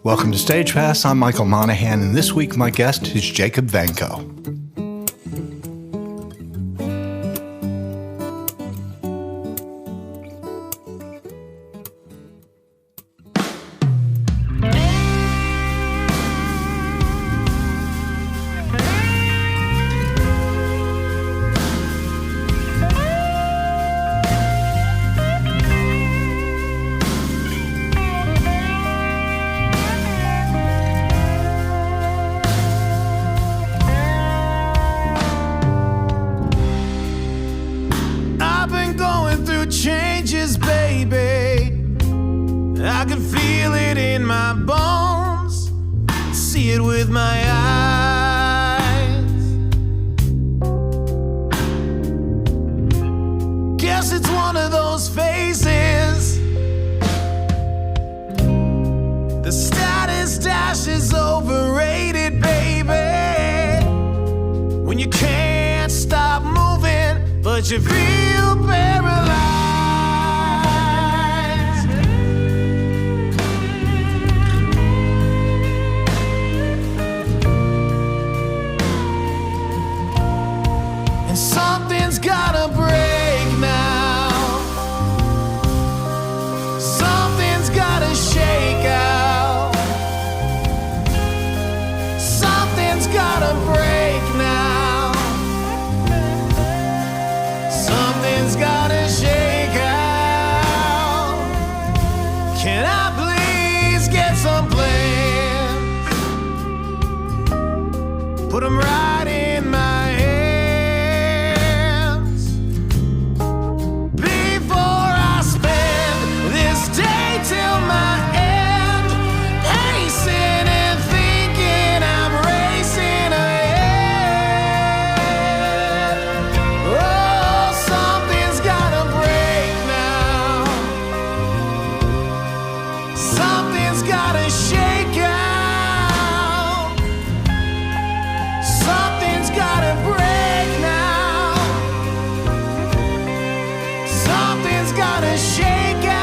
Welcome to Stagepass. I'm Michael Monahan, and this week my guest is Jacob Vanko. Changes, baby. I can feel it in my bones, see it with my eyes. Guess it's one of those phases. The status dash is overrated, baby. When you can't stop moving, but you feel paralyzed. And something's gotta break now. Something's gotta shake out. Something's gotta break now. Something's gotta shake out. Can I please get some plans? Put 'em right in my hands before I spend this day till my end, pacing and thinking I'm racing ahead. Oh, something's gotta break now. Something's gotta shake out. Something's gotta break now. Something's gotta shake out.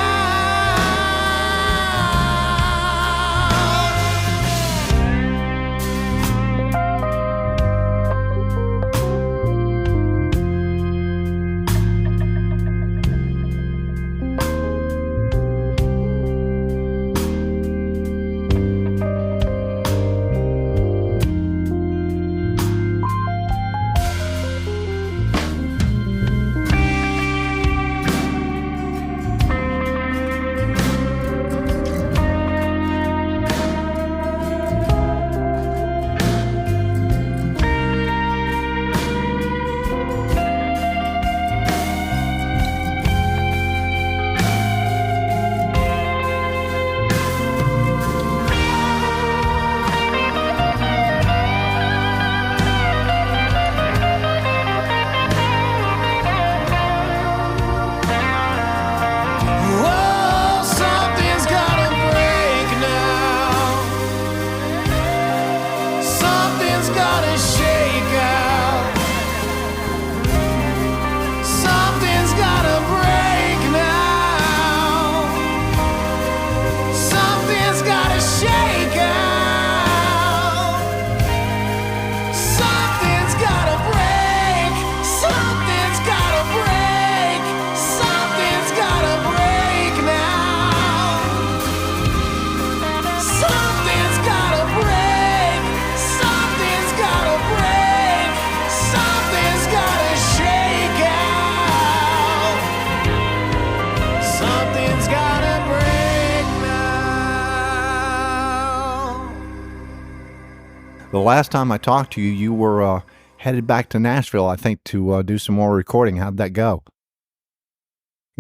Whoa, something's gotta break now. Something's gotta shake out. Something's gotta break now. Something's gotta shake out. Something's gotta break. Something's gotta break. Something's gotta break now. Something's gotta break. Something's gotta break. Something's gotta shake out. Something's gotta break now. The last time I talked to you, you were headed back to Nashville, I think, to do some more recording. How'd that go?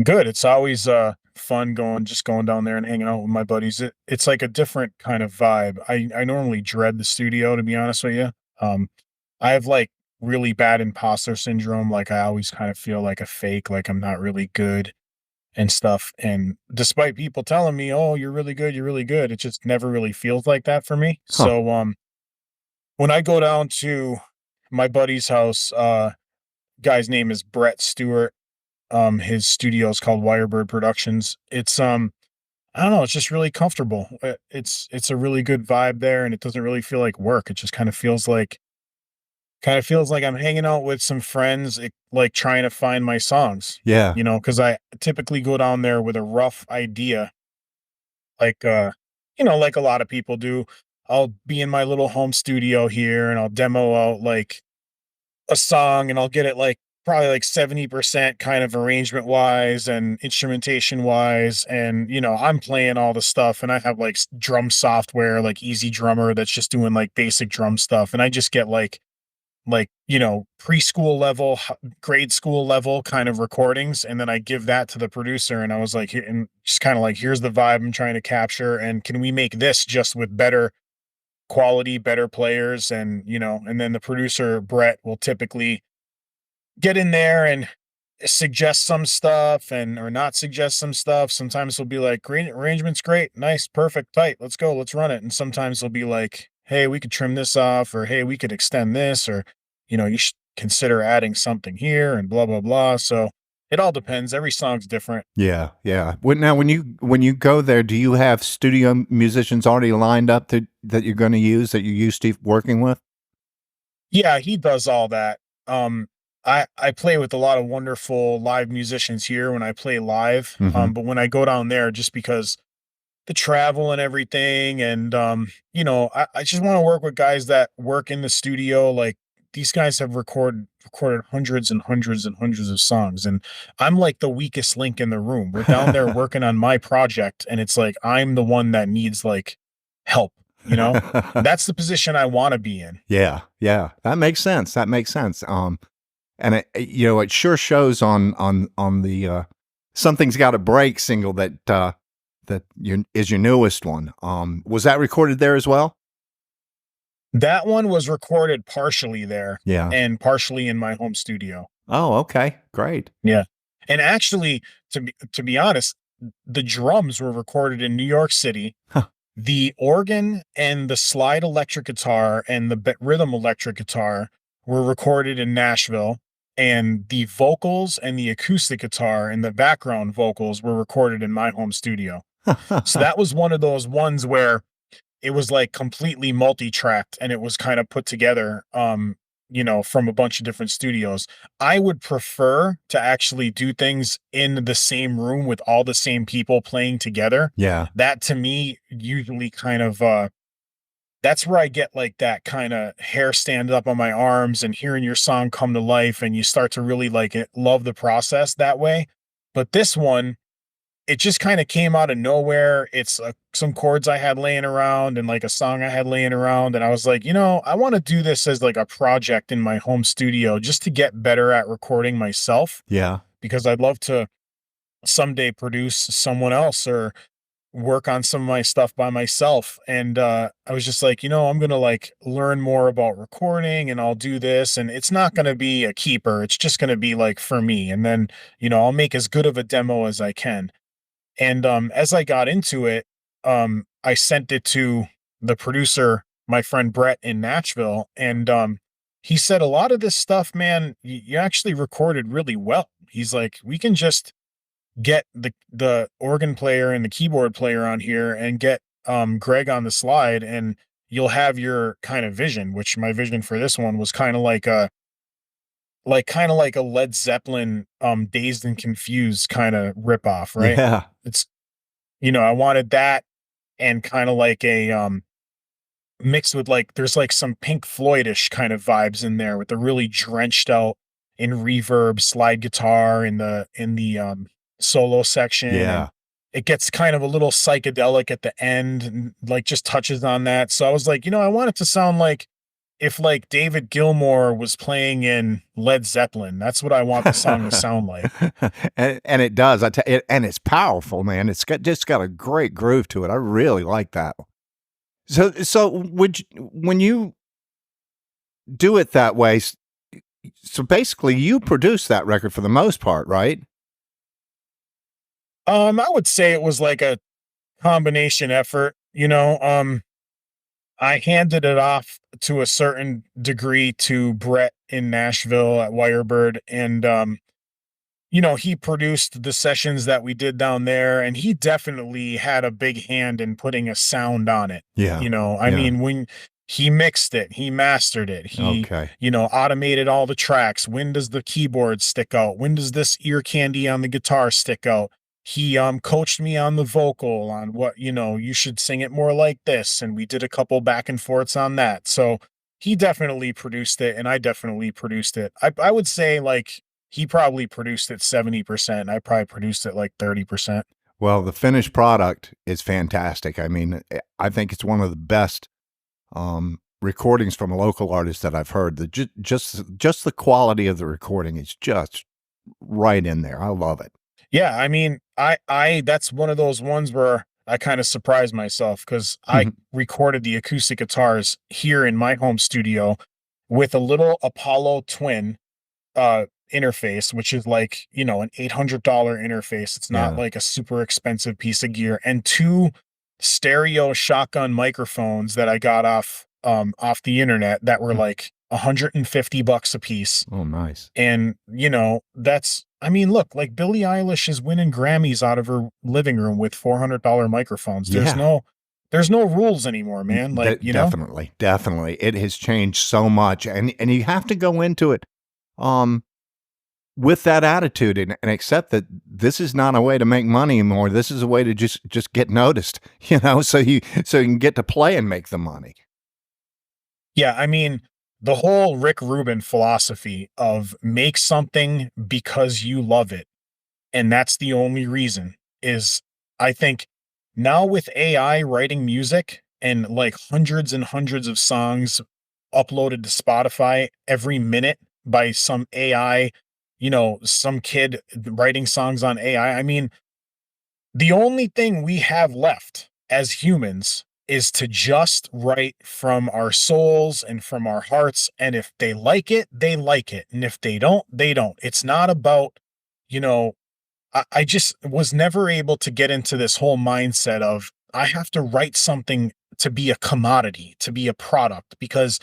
Good. It's always fun going down there and hanging out with my buddies. It's like a different kind of vibe. I normally dread the studio, to be honest with you. I have like really bad imposter syndrome. Like I always kind of feel like a fake, like I'm not really good and stuff. And despite people telling me, "Oh, you're really good," it just never really feels like that for me. Huh. So when I go down to my buddy's house, guy's name is Brett Stewart. His studio is called Wirebird Productions. It's I don't know, it's just really comfortable. It's a really good vibe there, and it doesn't really feel like work. It just kind of feels like I'm hanging out with some friends, like trying to find my songs, Yeah. because I typically go down there with a rough idea, like, like a lot of people do. I'll be in my little home studio here and I'll demo out like a song and I'll get it like probably like 70% kind of arrangement wise and instrumentation wise. And, I'm playing all the stuff and I have like drum software, like Easy Drummer that's just doing like basic drum stuff. And I just get preschool level, grade school level kind of recordings. And then I give that to the producer. And I was like, and just kind of like, here's the vibe I'm trying to capture. And can we make this just with better quality, better players? And then the producer, Brett, will typically get in there and suggest some stuff and or not suggest some stuff. Sometimes he'll be like, great arrangement's great, nice, perfect, tight, let's go, let's run it. And sometimes he'll be like, hey, we could trim this off, or hey, we could extend this, or you should consider adding something here and blah blah blah. So it all depends. Every song's different. Yeah, yeah. Now, when you go there, do you have studio musicians already lined up that you're going to use that you're used to working with? Yeah, he does all that. I play with a lot of wonderful live musicians here when I play live. Hmm. But when I go down there, just because the travel and everything, and I just want to work with guys that work in the studio. Like these guys have recorded hundreds and hundreds and hundreds of songs, and I'm like the weakest link in the room. We're down there working on my project, and it's like I'm the one that needs like help. That's the position I want to be in. Yeah, yeah. That makes sense. That makes sense. And it sure shows on the "Something's Got to Break" single that is your newest one. Was that recorded there as well? That one was recorded partially there Yeah. and partially in my home studio. Oh, okay. Great. Yeah. And actually, to be honest, the drums were recorded in New York City. Huh. The organ and the slide electric guitar and the rhythm electric guitar were recorded in Nashville, and the vocals and the acoustic guitar and the background vocals were recorded in my home studio. So that was one of those ones where it was like completely multi-tracked and it was kind of put together from a bunch of different studios. I would prefer to actually do things in the same room with all the same people playing together. Yeah. That to me usually kind of that's where I get like that kind of hair stand up on my arms and hearing your song come to life, and you start to really like it, love the process that way. But this one, it just kind of came out of nowhere. It's some chords I had laying around and like a song I had laying around. And I was like, I want to do this as like a project in my home studio just to get better at recording myself, Yeah. because I'd love to someday produce someone else or work on some of my stuff by myself. And I was just like, I'm going to like learn more about recording and I'll do this. And it's not going to be a keeper. It's just going to be like for me. And then, I'll make as good of a demo as I can. And as I got into it, I sent it to the producer, my friend Brett in Nashville, and he said, a lot of this stuff, man, you actually recorded really well. He's like, we can just get the organ player and the keyboard player on here and get Greg on the slide, and you'll have your kind of vision, which my vision for this one was kind of like a Led Zeppelin Dazed and Confused kind of ripoff, right? Yeah. It's I wanted that, and kind of like a mixed with like there's like some Pink Floydish kind of vibes in there with the really drenched out in reverb slide guitar in the solo section. And Yeah. it gets kind of a little psychedelic at the end and like just touches on that. So I was like, I want it to sound like if like David Gilmour was playing in Led Zeppelin. That's what I want the song to sound like. And it does. And it's powerful, man. It's got a great groove to it. I really like that. So when you do it that way, so basically you produce that record for the most part, right? I would say it was like a combination effort, I handed it off to a certain degree to Brett in Nashville at Wirebird. And, he produced the sessions that we did down there, and he definitely had a big hand in putting a sound on it. Yeah. I Yeah. mean, when he mixed it, he mastered it, he, Okay. automated all the tracks. When does the keyboard stick out? When does this ear candy on the guitar stick out? He coached me on the vocal, on what, you should sing it more like this, and we did a couple back and forths on that. So he definitely produced it, and I definitely produced it. I would say, like, he probably produced it 70%. I probably produced it like 30%. Well, the finished product is fantastic. I mean, I think it's one of the best recordings from a local artist that I've heard. Just the quality of the recording is just right in there. I love it. Yeah, I mean, I that's one of those ones where I kind of surprised myself, because I recorded the acoustic guitars here in my home studio with a little Apollo Twin interface, which is like, an $800 interface. It's not Yeah. like a super expensive piece of gear, and two stereo shotgun microphones that I got off the internet that were like $150 a piece. Oh, nice. And I mean, look, like Billie Eilish is winning Grammys out of her living room with $400 microphones. There's Yeah. no rules anymore, man. Like, Definitely, definitely. It has changed so much, and you have to go into it with that attitude and accept that this is not a way to make money anymore. This is a way to just get noticed, so you can get to play and make the money. Yeah, I mean, the whole Rick Rubin philosophy of make something because you love it, and that's the only reason, is, I think, now with AI writing music and like hundreds and hundreds of songs uploaded to Spotify every minute by some AI, some kid writing songs on AI. I mean, the only thing we have left as humans is to just write from our souls and from our hearts. And if they like it, they like it. And if they don't, they don't. It's not about, I just was never able to get into this whole mindset of I have to write something to be a commodity, to be a product, because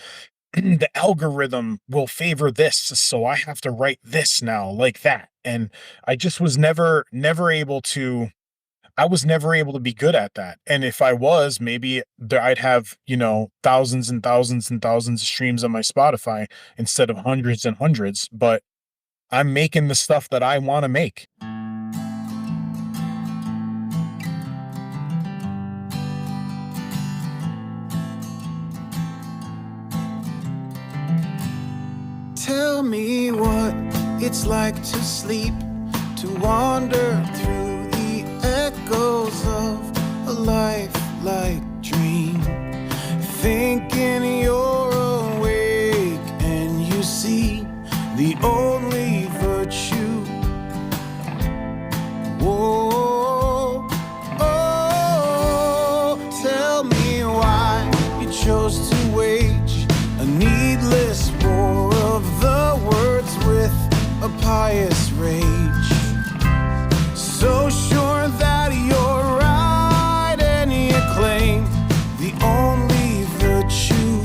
the algorithm will favor this. So I have to write this now, like that. And I just was never able to. I was never able to be good at that. And if I was, maybe I'd have, thousands and thousands and thousands of streams on my Spotify instead of hundreds and hundreds. But I'm making the stuff that I want to make. Tell me what it's like to sleep, to wander through echoes of a lifelike dream, thinking you're awake and you see the only virtue. Whoa, oh, tell me why you chose to wage a needless war of the words with a pious rage. So sure that you're right and you claim the only virtue.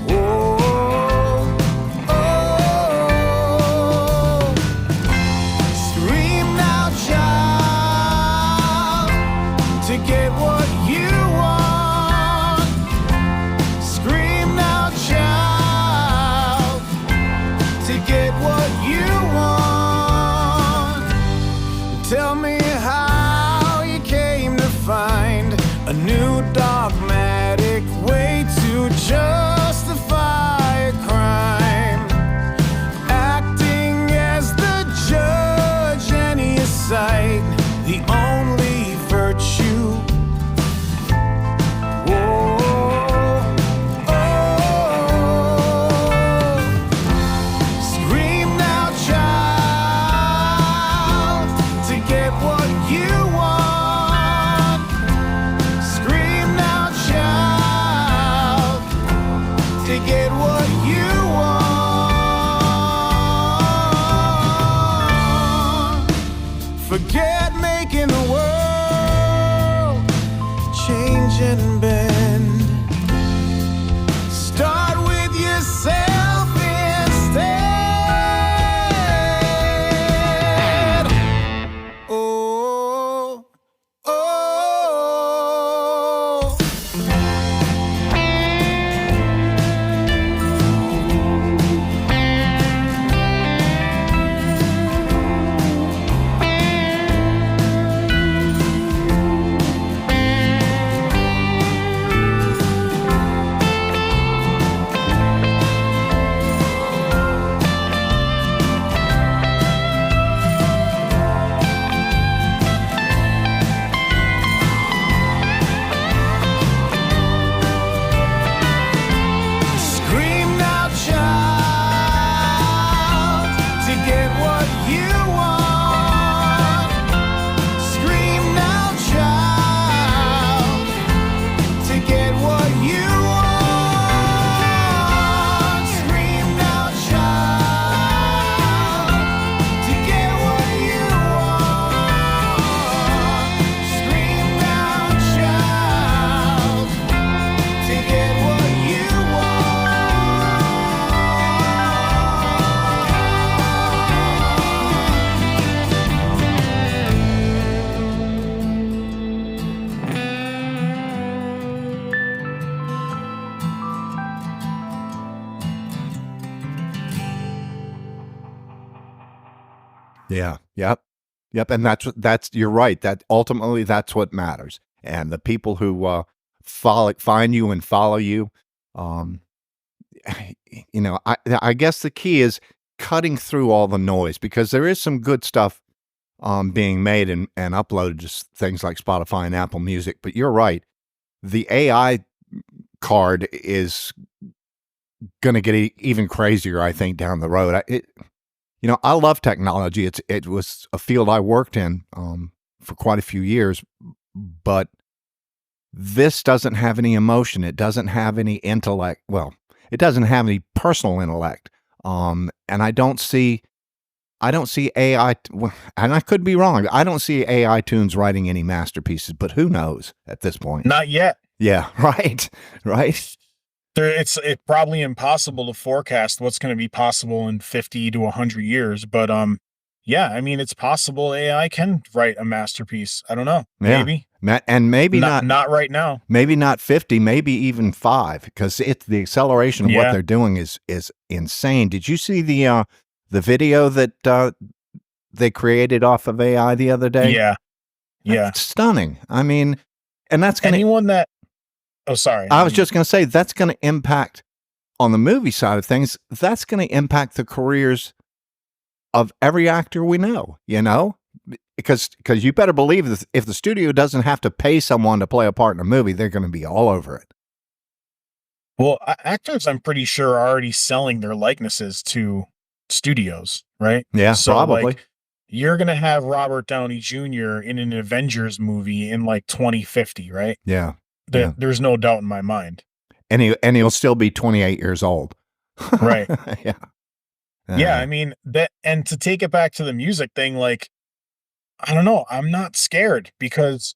Oh, oh, scream now, child, to get what you want. Scream now, child, to get what you want. Tell me how you came to find a new dogmatic way to justify a crime, acting as the judge and you cite the only virtue. Whoa, oh, scream now, child, to get what you want. Scream now, child, to get what you want. Forget making the world change and bend. Start with yourself instead. Yeah. Yep. Yep. And that's you're right. That ultimately that's what matters. And the people who find you and follow you, um, I guess the key is cutting through all the noise because there is some good stuff being made and uploaded to things like Spotify and Apple Music. But you're right. The AI card is going to get even crazier, I think, down the road. I love technology. It was a field I worked in for quite a few years, but this doesn't have any emotion. It doesn't have any intellect. Well, it doesn't have any personal intellect. And I don't see AI, and I could be wrong. I don't see AI tunes writing any masterpieces, but who knows at this point? Not yet. Yeah, right, right. It's probably impossible to forecast what's going to be possible in 50 to 100 years, but yeah, I mean it's possible AI can write a masterpiece. I don't know. Maybe. And maybe not right now. Maybe not 50, maybe even 5 because it's the acceleration of what they're doing is insane. Did you see the video that they created off of AI the other day? Yeah. Yeah. It's stunning. I mean, and that's going to Oh, sorry. I was just going to say that's going to impact on the movie side of things. That's going to impact the careers of every actor we know, because you better believe that if the studio doesn't have to pay someone to play a part in a movie, they're going to be all over it. Well, actors, I'm pretty sure, are already selling their likenesses to studios, right? Yeah, so probably. Like, you're going to have Robert Downey Jr. in an Avengers movie in like 2050, right? Yeah. There's no doubt in my mind. And he'll still be 28 years old. Right. Yeah. Yeah, I mean, and to take it back to the music thing, like, I don't know, I'm not scared because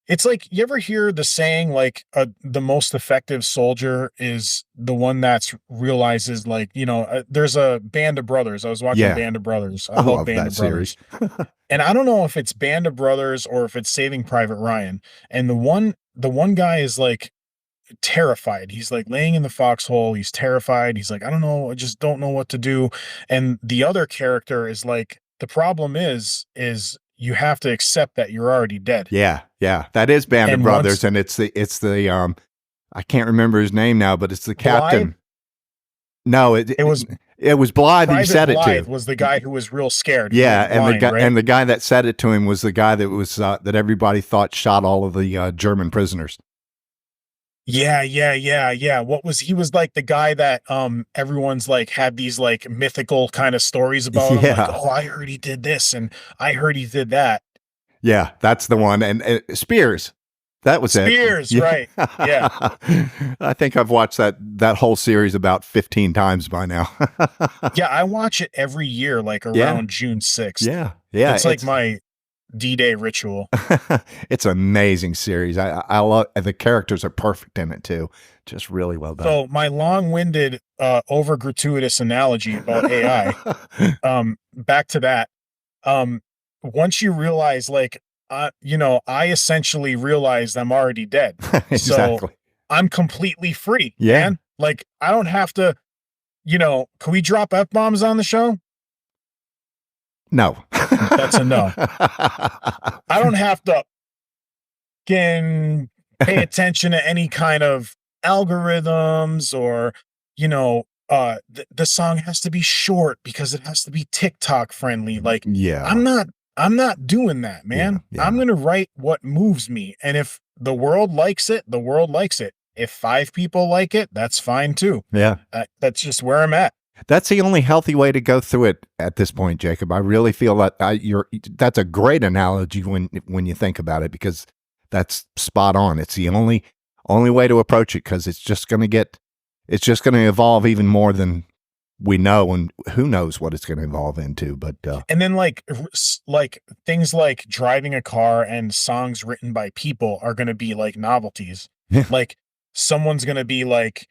it's like, you ever hear the saying, like, the most effective soldier is the one that's realizes, like, there's a Band of Brothers. I was watching Band of Brothers. I love Band of Brothers. And I don't know if it's Band of Brothers or if it's Saving Private Ryan. And the one guy is like terrified. He's like laying in the foxhole. He's terrified. He's like, I don't know. I just don't know what to do. And the other character is like, the problem is you have to accept that you're already dead. Yeah. Yeah. That is Band of Brothers. And it's the I can't remember his name now, but it's the captain. Blythe? No, it was Blythe. He said Blythe it to. Was the guy who was real scared. Yeah. And the guy that said it to him was the guy that was, that everybody thought shot all of the German prisoners. Yeah. He was like the guy that everyone's like had these like mythical kind of stories about him. Like, oh, I heard he did this and I heard he did that. Yeah, that's the one. And Spears. That was Spears, it. Right. Yeah. I think I've watched that whole series about 15 times by now. Yeah, I watch it every year, like around June 6th. Yeah. Yeah. It's like my D-Day ritual. It's an amazing series. I love, and the characters are perfect in it too. Just really well done. So my long-winded, over gratuitous analogy about AI, back to that. Once you realize, like, I essentially realized I'm already dead. Exactly. So I'm completely free. Yeah. Man. Like, I don't have to, can we drop F-bombs on the show? No. That's a no. I don't have to pay attention to any kind of algorithms or, the song has to be short because it has to be TikTok friendly. Like, yeah, I'm not doing that, man. Yeah. I'm going to write what moves me. And if the world likes it, the world likes it. If 5 people like it, that's fine too. Yeah. That's just where I'm at. That's the only healthy way to go through it at this point, Jacob. I really feel that that's a great analogy when you think about it, because that's spot on. It's the only way to approach it, because it's just going to evolve even more than we know, and who knows what it's going to evolve into. But and then like things like driving a car and songs written by people are going to be like novelties. Like, someone's going to be like,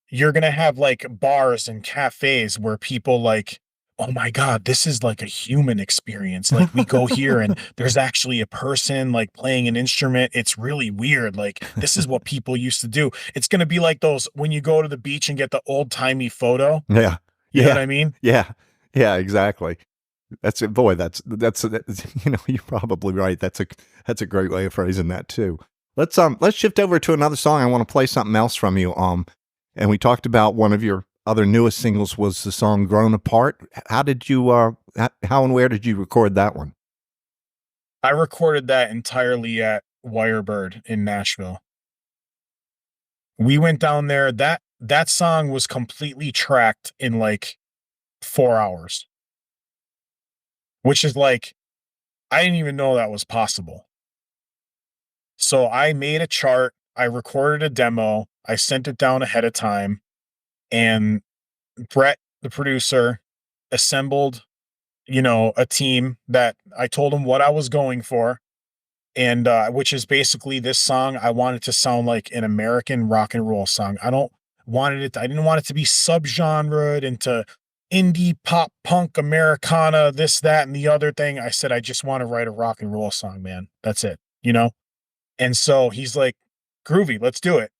you're going to have like bars and cafes where people like, oh my God, this is like a human experience. Like, we go here and there's actually a person like playing an instrument. It's really weird. Like, this is what people used to do. It's going to be like those, when you go to the beach and get the old timey photo. Yeah. You know what I mean? Yeah. Yeah, exactly. That's it, boy. You're probably right. That's a great way of phrasing that too. Let's shift over to another song. I want to play something else from you. And we talked about one of your other newest singles was the song "Grown Apart." How did you how and where did you record that one? I recorded that entirely at Wirebird in Nashville. We went down there. That song was completely tracked in like 4 hours, which is like, I didn't even know that was possible. So I made a chart, I recorded a demo, I sent it down ahead of time, and Brett, the producer, assembled, a team that I told him what I was going for. And which is basically this song. I want it to sound like an American rock and roll song. I didn't want it to be subgenred into indie pop punk Americana, this, that, and the other thing. I said, I just want to write a rock and roll song, man. That's it, And so he's like, groovy, let's do it.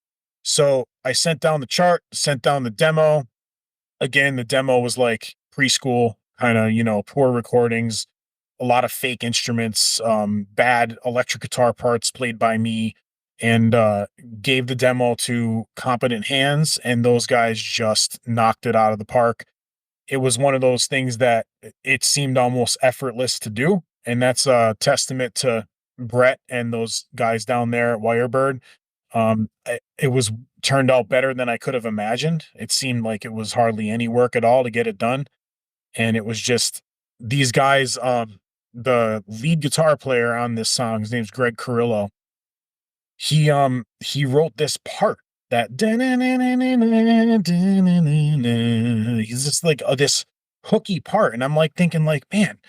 So I sent down the chart, sent down the demo. Again, the demo was like preschool, kind of, poor recordings, a lot of fake instruments, bad electric guitar parts played by me, and gave the demo to competent hands, and those guys just knocked it out of the park. It was one of those things that it seemed almost effortless to do, and that's a testament to Brett and those guys down there at Wirebird. It was turned out better than I could have imagined. It seemed like it was hardly any work at all to get it done, and it was just these guys. The lead guitar player on this song, his name's Greg Carrillo. He wrote this part that he's just like this hooky part, and I'm like thinking like, man,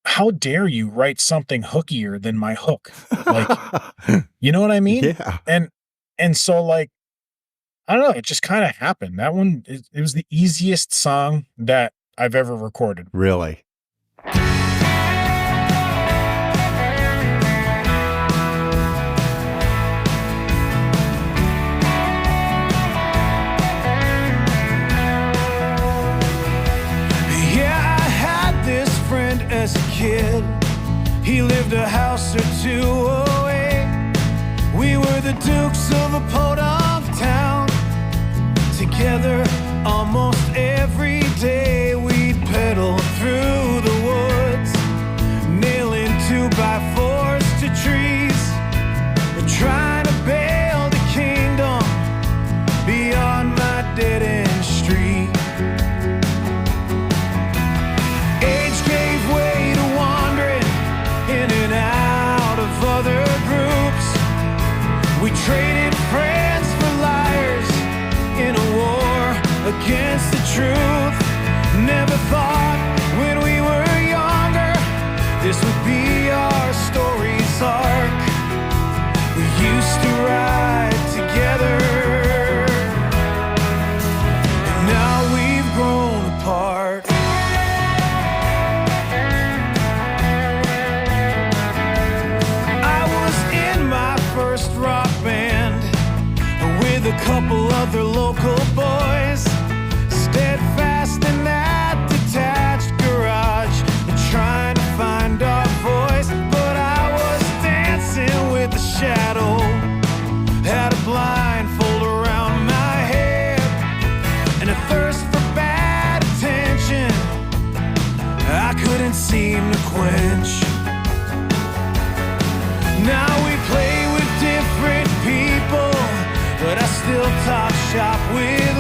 how dare you write something hookier than my hook? Like, you know what I mean? Yeah. And so like, I don't know, it just kind of happened. That one, it was the easiest song that I've ever recorded. Really? As a kid, he lived a house or two away. We were the dukes of the podunk town. Together almost every day, we'd pedal through the woods, nailing 2x4s to trees, trying to build a kingdom beyond my dead-end street. We traded friends for liars in a war against the truth. Never thought when we were younger this would be our story's arc. We used to ride together, and now we've grown apart. Rock band with a couple other local boys, steadfast in that detached garage, trying to find our voice. But I was dancing with the shadow, had a blindfold around my head, and a thirst for bad attention I couldn't seem to quench. Now we play with different people, but I still talk shop with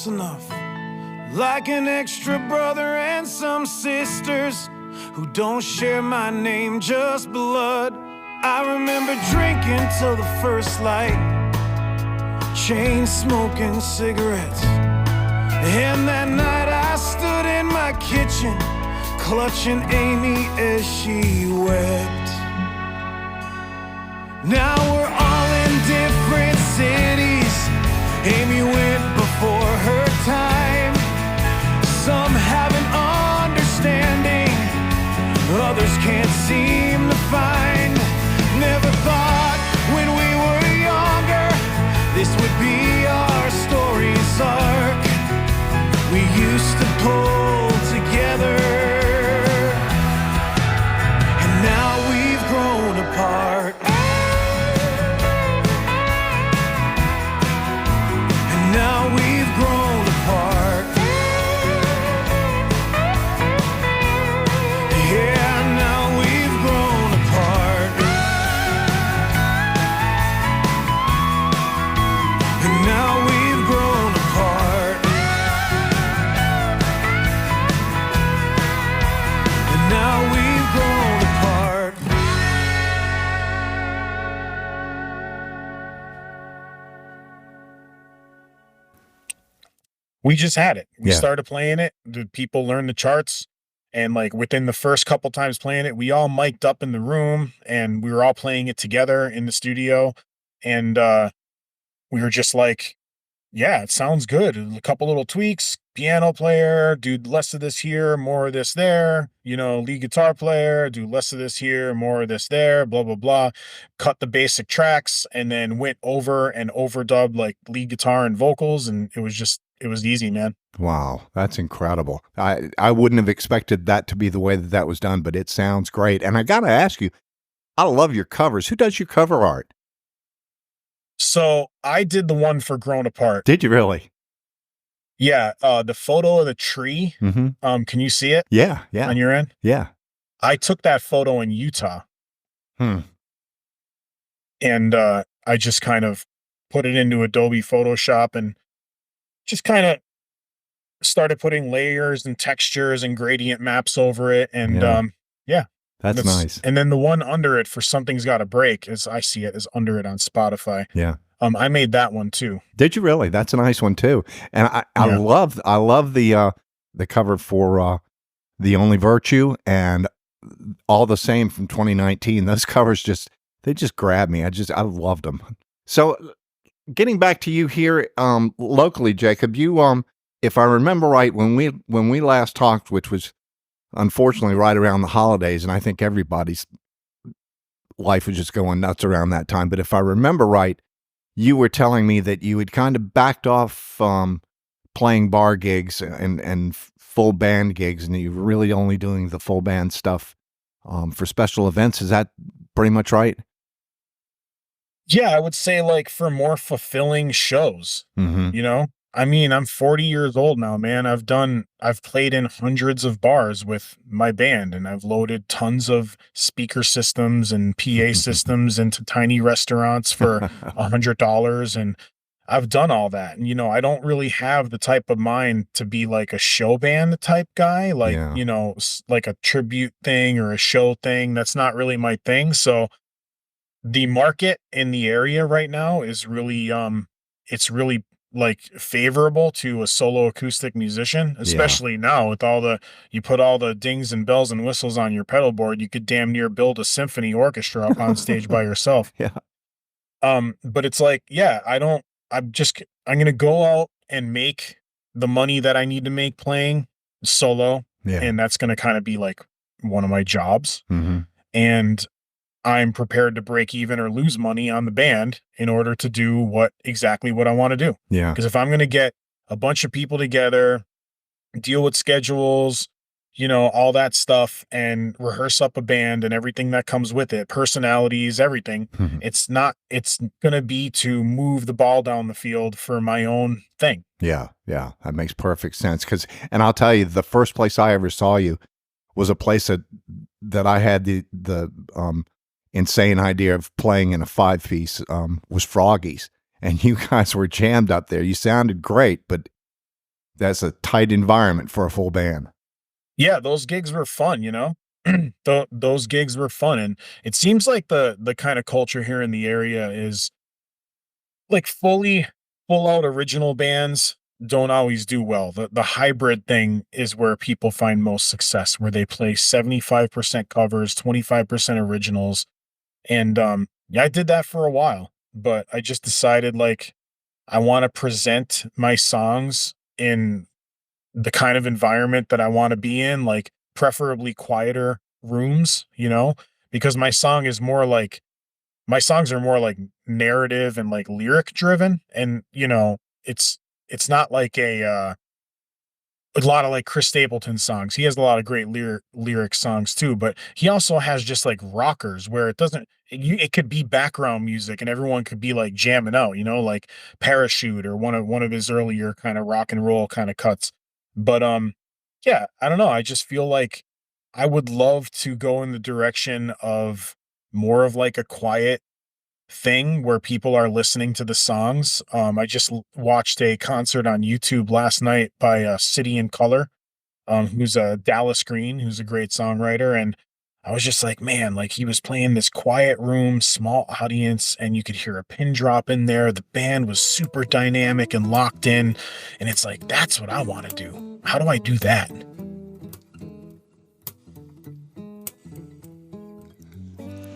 close enough. Like an extra brother and some sisters who don't share my name, just blood. I remember drinking till the first light, chain smoking cigarettes. And that night I stood in my kitchen, clutching Amy as she wept. Now we're all in different cities. Amy went before her time. Some have an understanding, others can't seem to find. Never thought when we were younger this would be our story's arc. We used to pull together, and now we've grown apart. And now we've grown apart. Yeah, now we've grown apart. And now we've grown apart. And now we've grown apart. We just had it. We Yeah. started playing it. The people learned the charts. And like within the first couple times playing it, we all mic'd up in the room and we were all playing it together in the studio. And we were just like, yeah, it sounds good. A couple little tweaks, piano player, do less of this here, more of this there, lead guitar player, do less of this here, more of this there, blah, blah, blah. Cut the basic tracks and then went over and overdubbed like lead guitar and vocals. And it was easy, man. Wow, that's incredible. I wouldn't have expected that to be the way that was done, but it sounds great. And I got to ask you, I love your covers. Who does your cover art? So I did the one for Grown Apart. Did you really? Yeah, the photo of the tree. Mm-hmm. Can you see it? Yeah, yeah. On your end? Yeah. I took that photo in Utah. Hmm. And I just kind of put it into Adobe Photoshop and just kind of started putting layers and textures and gradient maps over it. And yeah. That's nice. And then the one under it for Something's Gotta Break, as I see it, is under it on Spotify. Yeah. I made that one too. Did you really? That's a nice one too. And I Yeah. love the cover for The Only Virtue and All the Same from 2019. Those covers they just grab me. I loved them. So getting back to you here locally, Jacob, you if I remember right, when we last talked, which was unfortunately right around the holidays, and I think everybody's life was just going nuts around that time. But if I remember right, you were telling me that you had kind of backed off playing bar gigs and full band gigs, and you were really only doing the full band stuff for special events. Is that pretty much right? Yeah, I would say like for more fulfilling shows, Mm-hmm. I mean, I'm 40 years old now, man. I've played in hundreds of bars with my band, and I've loaded tons of speaker systems and PA systems into tiny restaurants for $100. And I've done all that. And, I don't really have the type of mind to be like a show band type guy, like, Yeah. Like a tribute thing or a show thing. That's not really my thing. So the market in the area right now is really, it's really like favorable to a solo acoustic musician, especially now with you put all the dings and bells and whistles on your pedal board, you could damn near build a symphony orchestra up on stage by yourself. Yeah. But it's like, yeah, I'm going to go out and make the money that I need to make playing solo. Yeah. And that's going to kind of be like one of my jobs. Mm-hmm. And I'm prepared to break even or lose money on the band in order to do exactly what I want to do. Yeah. Because if I'm going to get a bunch of people together, deal with schedules, all that stuff, and rehearse up a band and everything that comes with it, personalities, everything, Mm-hmm. it's going to be to move the ball down the field for my own thing. Yeah. Yeah. That makes perfect sense. And I'll tell you, the first place I ever saw you was a place that I had the insane idea of playing in a 5-piece was Froggy's, and you guys were jammed up there. You sounded great, but that's a tight environment for a full band. Yeah, those gigs were fun, you know? Those gigs were fun, and it seems like the kinda culture here in the area is, like, full out original bands don't always do well. The hybrid thing is where people find most success, where they play 75% covers, 25% originals, and, yeah, I did that for a while, but I just decided, like, I wanna present my songs in the kind of environment that I wanna be in, like, preferably quieter rooms, you know? Because my songs are more, like, narrative and, like, lyric driven, and, you know, it's not like a lot of, like, Chris Stapleton songs. He has a lot of great lyric songs too, but he also has just, like, rockers where it could be background music and everyone could be, like, jamming out, you know, like Parachute or one of his earlier kinda rock and roll kinda cuts. But, yeah, I don't know, I just feel like I would love to go in the direction of more of, like, a quiet thing where people are listening to the songs. I just watched a concert on YouTube last night by City in Color, who's a Dallas Green, who's a great songwriter. And I was just like, man, like he was playing this quiet room, small audience, and you could hear a pin drop in there. The band was super dynamic and locked in. And it's like, that's what I want to do. How do I do that?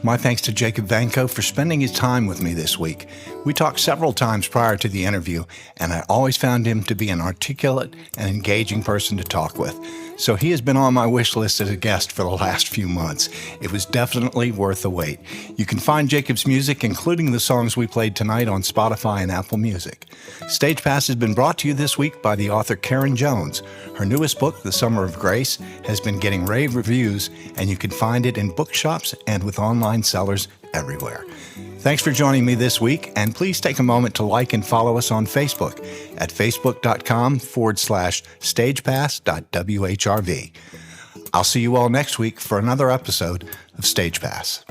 My thanks to Jacob Vanko for spending his time with me this week. We talked several times prior to the interview, and I always found him to be an articulate and engaging person to talk with. So he has been on my wish list as a guest for the last few months. It was definitely worth the wait. You can find Jacob's music, including the songs we played tonight, on Spotify and Apple Music. Stagepass has been brought to you this week by the author Karen Jones. Her newest book, The Summer of Grace, has been getting rave reviews, and you can find it in bookshops and with online sellers everywhere. Thanks for joining me this week, and please take a moment to like and follow us on Facebook at facebook.com/stagepass.whrv. I'll see you all next week for another episode of Stagepass.